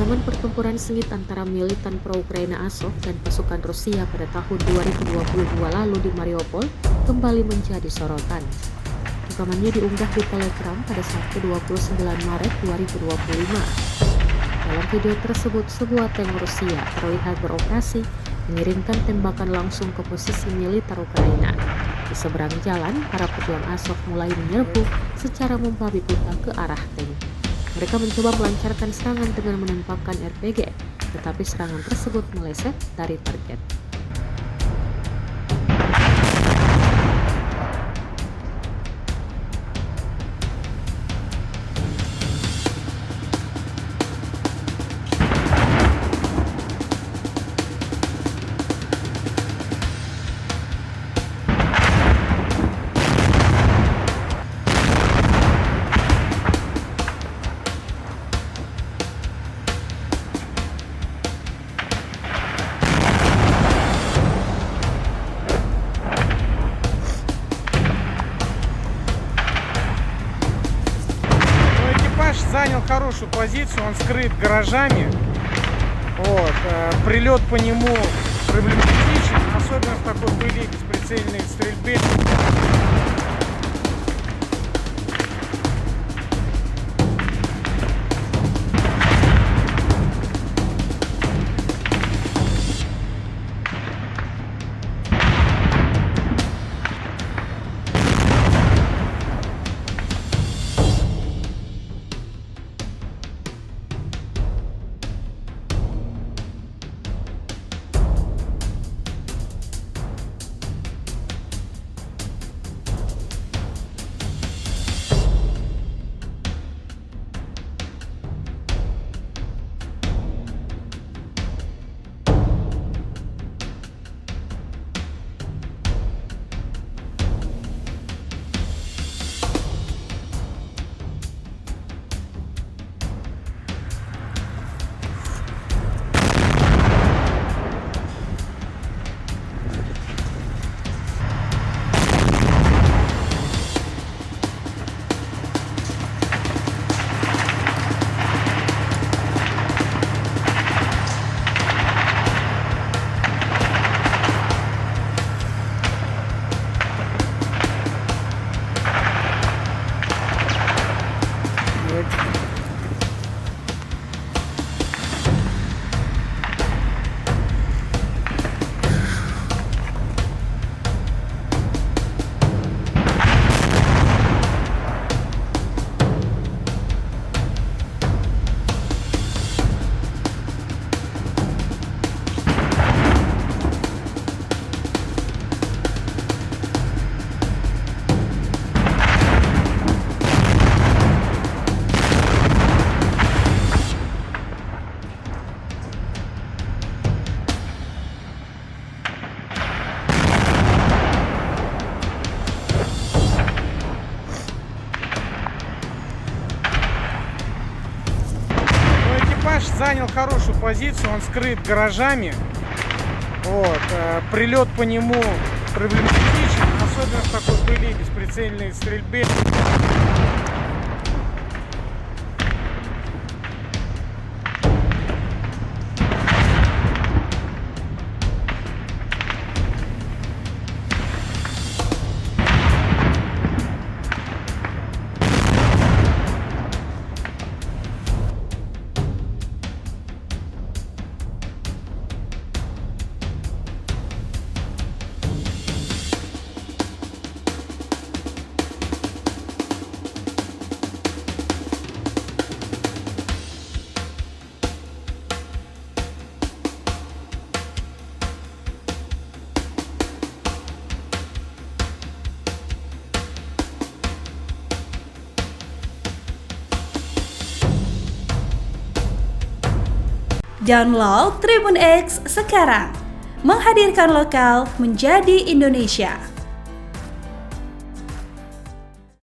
Momen pertempuran sengit antara militan pro-Ukraina Azov dan pasukan Rusia pada tahun 2022 lalu di Mariupol kembali menjadi sorotan. Rekamannya diunggah di Telegram pada Sabtu 29 Maret 2025. Dalam video tersebut, sebuah tank Rusia terlihat beroperasi mengirimkan tembakan langsung ke posisi militer Ukraina. Di seberang jalan, para pejuang Azov mulai menyerbu secara membabi buta ke arah tank. Mereka mencoba melancarkan serangan dengan menembakkan RPG, tetapi serangan tersebut meleset dari target. Занял хорошую позицию, он скрыт гаражами. Прилет по нему проблематичен, особенно в такой пыли бесприцельной стрельбе. Занял хорошую позицию, он скрыт гаражами. Прилет по нему проблематичен, особенно в такой пыли бесприцельной стрельбе. Download Tribun X sekarang, menghadirkan lokal menjadi Indonesia.